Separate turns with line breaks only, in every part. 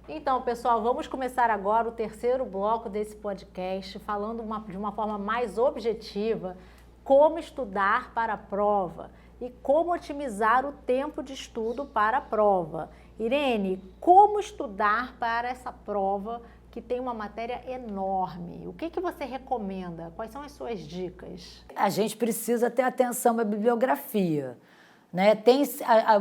Então, pessoal, vamos começar agora o terceiro bloco desse podcast, falando de uma forma mais objetiva, como estudar para a prova e como otimizar o tempo de estudo para a prova. Irene, como estudar para essa prova que tem uma matéria enorme? O que você recomenda? Quais são as suas dicas?
A gente precisa ter atenção à bibliografia, né?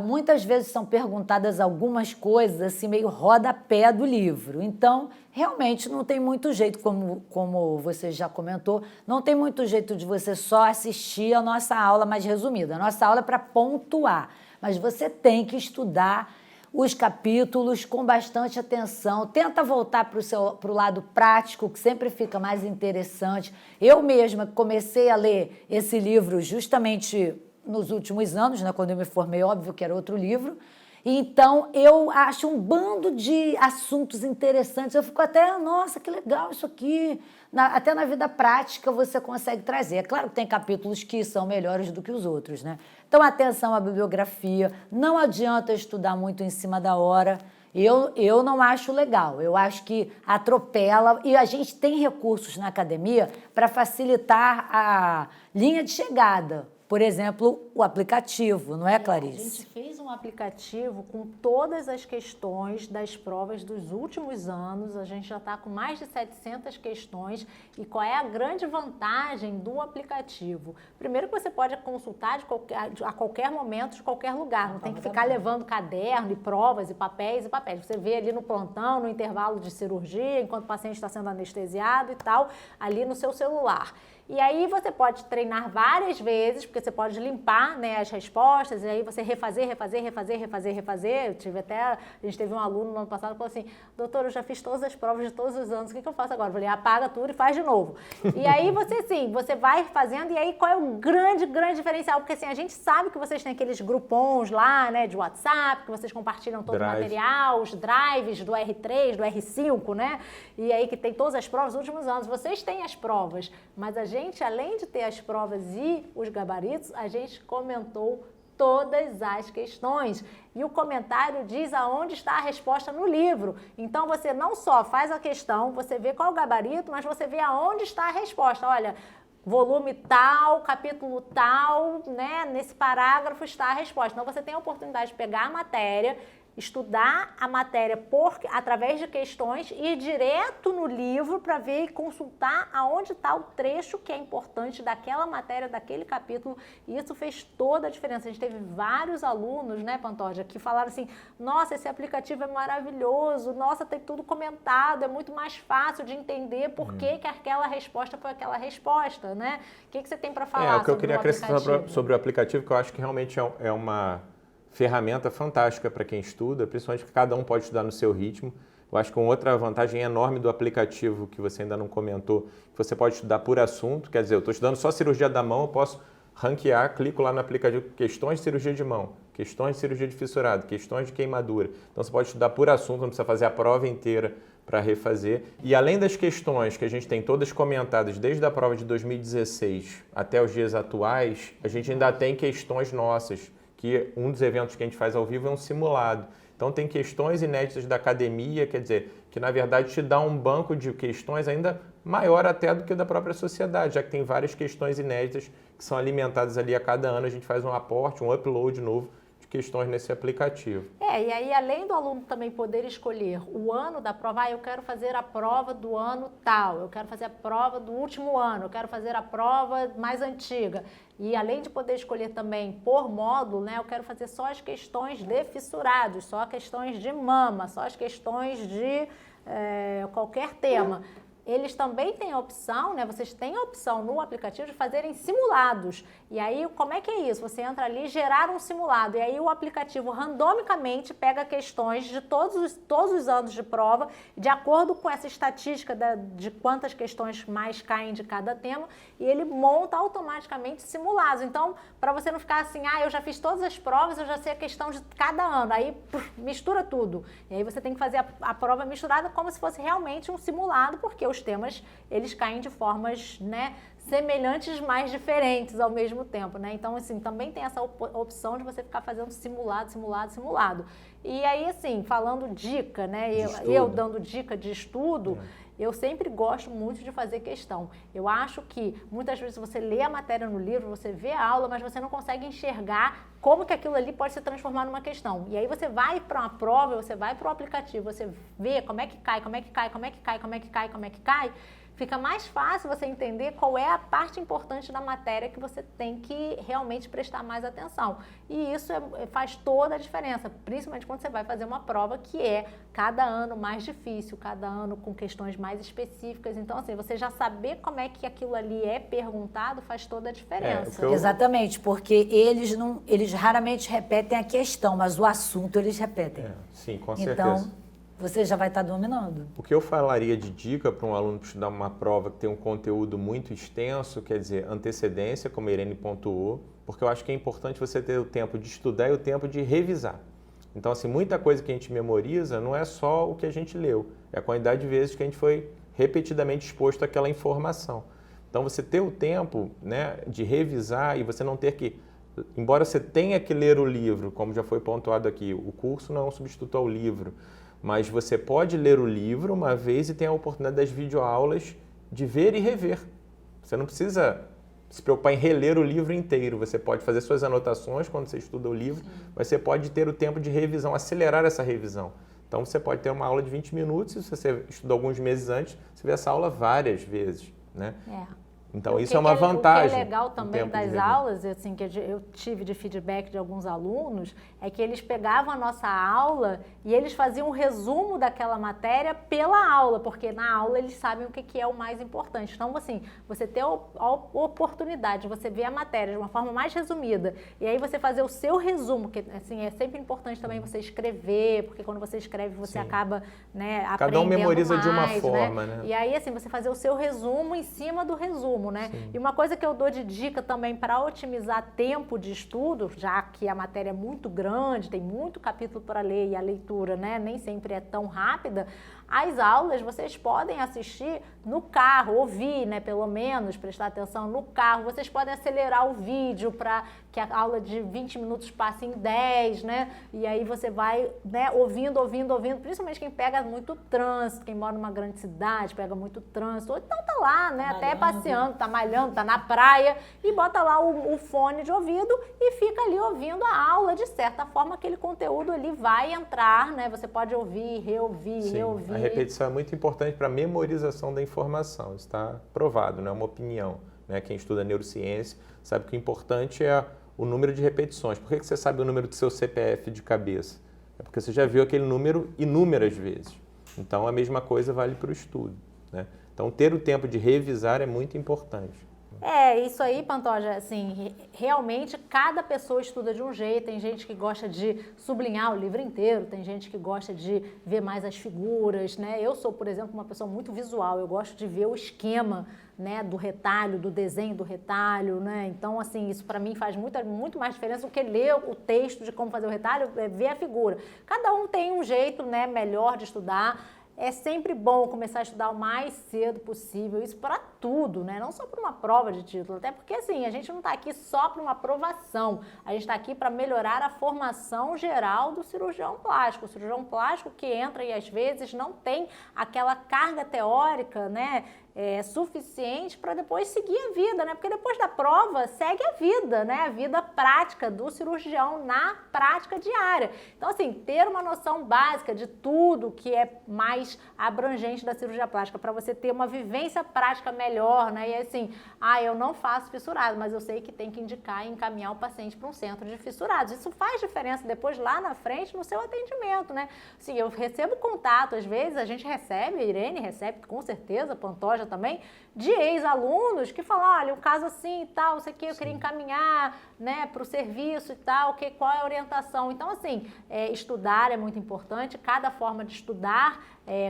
Muitas vezes são perguntadas algumas coisas assim, meio rodapé do livro. Então, realmente não tem muito jeito, como você já comentou, não tem muito jeito de você só assistir a nossa aula mais resumida. A nossa aula é para pontuar, mas você tem que estudar os capítulos com bastante atenção, tenta voltar para o lado prático, que sempre fica mais interessante. Eu mesma comecei a ler esse livro justamente nos últimos anos, né, quando eu me formei, óbvio que era outro livro, então eu acho um bando de assuntos interessantes, eu fico até, nossa, que legal isso aqui, até na vida prática você consegue trazer. É claro que tem capítulos que são melhores do que os outros, né? Então, atenção à bibliografia, não adianta estudar muito em cima da hora, eu não acho legal, eu acho que atropela, e a gente tem recursos na academia para facilitar a linha de chegada. Por exemplo, o aplicativo, não é, Clarice?
A gente fez um aplicativo com todas as questões das provas dos últimos anos, a gente já está com mais de 700 questões. E qual é a grande vantagem do aplicativo? Primeiro que você pode consultar a qualquer momento, de qualquer lugar, não tem que ficar levando caderno e provas e papéis. Você vê ali no plantão, no intervalo de cirurgia, enquanto o paciente está sendo anestesiado e tal, ali no seu celular. E aí você pode treinar várias vezes, porque você pode limpar, né, as respostas, e aí você refazer. A gente teve um aluno no ano passado que falou assim: doutor, eu já fiz todas as provas de todos os anos, o que eu faço agora? Eu falei: apaga tudo e faz de novo. E aí você vai fazendo, e aí qual é o grande diferencial? Porque assim, a gente sabe que vocês têm aqueles grupons lá, né, de WhatsApp, que vocês compartilham todo o material, os drives do R3, do R5, né, e aí que tem todas as provas dos últimos anos. Vocês têm as provas, mas a gente, além de ter as provas e os gabaritos, a gente comentou todas as questões. E o comentário diz aonde está a resposta no livro. Então, você não só faz a questão, você vê qual é o gabarito, mas você vê aonde está a resposta. Olha, volume tal, capítulo tal, né? Nesse parágrafo está a resposta. Então, você tem a oportunidade de pegar a matéria, estudar a matéria através de questões e ir direto no livro para ver e consultar aonde está o trecho que é importante daquela matéria, daquele capítulo, e isso fez toda a diferença. A gente teve vários alunos, né, Pantoja, que falaram assim: nossa, esse aplicativo é maravilhoso, nossa, tem tudo comentado, é muito mais fácil de entender por que aquela resposta foi aquela resposta, né? O que você tem para falar sobre o aplicativo?
O que eu queria acrescentar sobre o aplicativo, que eu acho que realmente é uma ferramenta fantástica para quem estuda, principalmente que cada um pode estudar no seu ritmo. Eu acho que uma outra vantagem enorme do aplicativo, que você ainda não comentou, que você pode estudar por assunto, quer dizer, eu estou estudando só cirurgia da mão, eu posso ranquear, clico lá no aplicativo, questões de cirurgia de mão, questões de cirurgia de fissurado, questões de queimadura. Então você pode estudar por assunto, não precisa fazer a prova inteira para refazer. E além das questões que a gente tem todas comentadas desde a prova de 2016 até os dias atuais, a gente ainda tem questões nossas, que um dos eventos que a gente faz ao vivo é um simulado. Então tem questões inéditas da academia, quer dizer, que na verdade te dá um banco de questões ainda maior até do que da própria sociedade, já que tem várias questões inéditas que são alimentadas ali a cada ano, a gente faz um aporte, um upload novo de questões nesse aplicativo.
E aí além do aluno também poder escolher o ano da prova, eu quero fazer a prova do ano tal, eu quero fazer a prova do último ano, eu quero fazer a prova mais antiga. E além de poder escolher também por módulo, né, eu quero fazer só as questões de fissurados, só questões de mama, só as questões de qualquer tema. Eles também têm a opção, né? Vocês têm a opção no aplicativo de fazerem simulados. E aí, como é que é isso? Você entra ali, gerar um simulado. E aí o aplicativo randomicamente pega questões de todos os anos de prova, de acordo com essa estatística de quantas questões mais caem de cada tema, e ele monta automaticamente simulados. Então, para você não ficar assim, eu já fiz todas as provas, eu já sei a questão de cada ano. Aí mistura tudo. E aí você tem que fazer a prova misturada como se fosse realmente um simulado, porque os temas, eles caem de formas, né, semelhantes, mas diferentes ao mesmo tempo, né? Então, assim, também tem essa opção de você ficar fazendo simulado. E aí, assim, falando dica, né? Eu dando dica de estudo, eu sempre gosto muito de fazer questão. Eu acho que muitas vezes você lê a matéria no livro, você vê a aula, mas você não consegue enxergar como que aquilo ali pode se transformar numa questão. E aí você vai para uma prova, você vai para o aplicativo, você vê como é que cai, fica mais fácil você entender qual é a parte importante da matéria que você tem que realmente prestar mais atenção. E isso faz toda a diferença, principalmente quando você vai fazer uma prova que é cada ano mais difícil, cada ano com questões mais específicas. Então, assim, você já saber como é que aquilo ali é perguntado faz toda a diferença.
Exatamente, porque eles raramente repetem a questão, mas o assunto eles repetem.
Sim, com certeza.
Então, você já vai estar dominando.
O que eu falaria de dica para um aluno para estudar uma prova que tem um conteúdo muito extenso, quer dizer, antecedência, como a Irene pontuou, porque eu acho que é importante você ter o tempo de estudar e o tempo de revisar. Então, assim, muita coisa que a gente memoriza não é só o que a gente leu, é a quantidade de vezes que a gente foi repetidamente exposto àquela informação. Então, você ter o tempo, né, de revisar e você não ter que... Embora você tenha que ler o livro, como já foi pontuado aqui, o curso não é um substituto ao livro, mas você pode ler o livro uma vez e tem a oportunidade das videoaulas de ver e rever. Você não precisa se preocupar em reler o livro inteiro. Você pode fazer suas anotações quando você estuda o livro, mas você pode ter o tempo de revisão, acelerar essa revisão. Então, você pode ter uma aula de 20 minutos, e se você estudou alguns meses antes, você vê essa aula várias vezes, né? Então, isso é uma vantagem.
O que é legal também das aulas, assim, que eu tive de feedback de alguns alunos, é que eles pegavam a nossa aula e eles faziam um resumo daquela matéria pela aula, porque na aula eles sabem o que é o mais importante. Então, assim, você ter a oportunidade de você ver a matéria de uma forma mais resumida e aí você fazer o seu resumo, que assim, é sempre importante também você escrever, porque quando você escreve você acaba, né, aprendendo
Cada um memoriza
mais,
de uma forma, né?
E aí, assim, você fazer o seu resumo em cima do resumo. Né? E uma coisa que eu dou de dica também para otimizar tempo de estudo, já que a matéria é muito grande, tem muito capítulo para ler e a leitura, né, nem sempre é tão rápida, as aulas vocês podem assistir no carro, ouvir, né, pelo menos, prestar atenção no carro. Vocês podem acelerar o vídeo para que a aula de 20 minutos passe em 10, né? E aí você vai, né, ouvindo, principalmente quem pega muito trânsito, quem mora numa grande cidade, pega muito trânsito, ou então tá lá, né, até passeando, tá malhando, tá na praia e bota lá o fone de ouvido e fica ali ouvindo a aula. De certa forma, aquele conteúdo ali vai entrar, né? Você pode ouvir, reouvir.
A repetição é muito importante para a memorização da informação, isso está provado, não é uma opinião, né? Quem estuda neurociência sabe que o importante é o número de repetições. Por que você sabe o número do seu CPF de cabeça? É porque você já viu aquele número inúmeras vezes. Então, a mesma coisa vale para o estudo, né? Então, ter o tempo de revisar é muito importante.
Isso aí, Pantoja, assim, realmente cada pessoa estuda de um jeito, tem gente que gosta de sublinhar o livro inteiro, tem gente que gosta de ver mais as figuras, né? Eu sou, por exemplo, uma pessoa muito visual, eu gosto de ver o esquema, né, do retalho, do desenho do retalho, né? Então, assim, isso para mim faz muito mais diferença do que ler o texto de como fazer o retalho, ver a figura. Cada um tem um jeito, né, melhor de estudar. É sempre bom começar a estudar o mais cedo possível, isso para tudo, né? Não só para uma prova de título, até porque assim, a gente não está aqui só para uma aprovação, a gente está aqui para melhorar a formação geral do cirurgião plástico. O cirurgião plástico que entra e às vezes não tem aquela carga teórica, né, suficiente para depois seguir a vida, né? Porque depois da prova segue a vida, né? A vida prática do cirurgião na prática diária. Então, assim, ter uma noção básica de tudo que é mais abrangente da cirurgia plástica, para você ter uma vivência prática melhor, né? E assim, eu não faço fissurado, mas eu sei que tem que indicar e encaminhar o paciente para um centro de fissurados. Isso faz diferença depois lá na frente no seu atendimento, né? Assim, eu recebo contato, às vezes a gente recebe, a Irene recebe com certeza, Pantoja também, de ex-alunos que falam, olha, um caso assim e tal, isso aqui eu queria encaminhar, né, para o serviço e tal, qual é a orientação? Então, assim, estudar é muito importante, cada forma de estudar,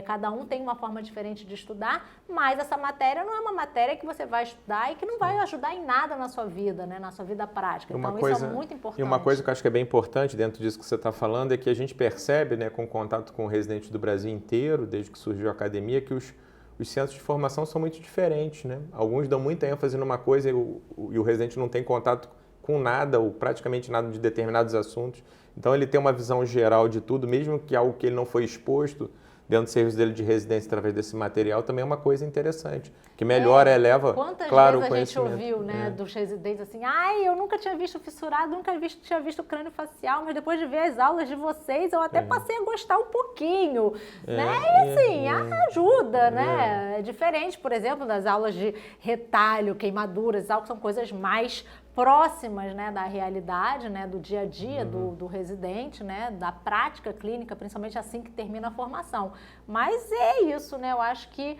cada um tem uma forma diferente de estudar, mas essa matéria não é uma matéria que você vai estudar e que não vai ajudar em nada na sua vida, né, na sua vida prática. Então, isso é muito importante.
E uma coisa que eu acho que é bem importante dentro disso que você está falando é que a gente percebe, né, com contato com residentes do Brasil inteiro, desde que surgiu a academia, que os os centros de formação são muito diferentes, né? Alguns dão muita ênfase numa coisa e o residente não tem contato com nada ou praticamente nada de determinados assuntos. Então ele tem uma visão geral de tudo, mesmo que algo que ele não foi exposto dentro do serviço dele de residência através desse material, também é uma coisa interessante, que melhora, eleva, claro, o conhecimento.
Quantas vezes a gente ouviu, né, dos residentes assim, ai, eu nunca tinha visto fissurado, nunca tinha visto crânio facial, mas depois de ver as aulas de vocês, eu até passei a gostar um pouquinho, né, e assim, ajuda, né, é diferente, por exemplo, das aulas de retalho, queimaduras, algo que são coisas mais próximas, né, da realidade, né, do dia a dia do residente, né, da prática clínica, principalmente assim que termina a formação. Mas é isso, né, eu acho que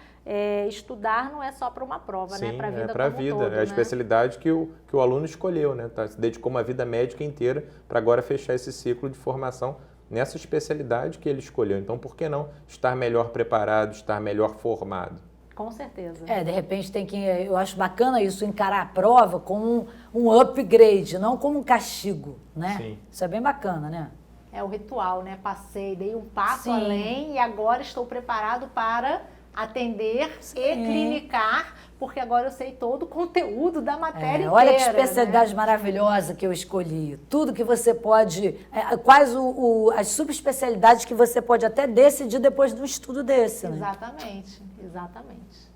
estudar não é só para uma prova,
sim,
né, para a vida
para a
como
vida,
todo,
é a
né?
especialidade que o aluno escolheu, né, tá? Se dedicou uma vida médica inteira para agora fechar esse ciclo de formação nessa especialidade que ele escolheu. Então, por que não estar melhor preparado, estar melhor formado?
Com certeza.
De repente tem que, eu acho bacana isso, encarar a prova como um upgrade, não como um castigo, né?
Sim.
Isso é bem bacana, né?
É o ritual, né? Passei, dei um passo
Sim.
além e agora estou preparado para atender e clinicar, porque agora eu sei todo o conteúdo da matéria inteira.
Olha que especialidade maravilhosa que eu escolhi. Tudo que você pode, quais as subespecialidades que você pode até decidir depois de um estudo desse, né?
Exatamente, exatamente.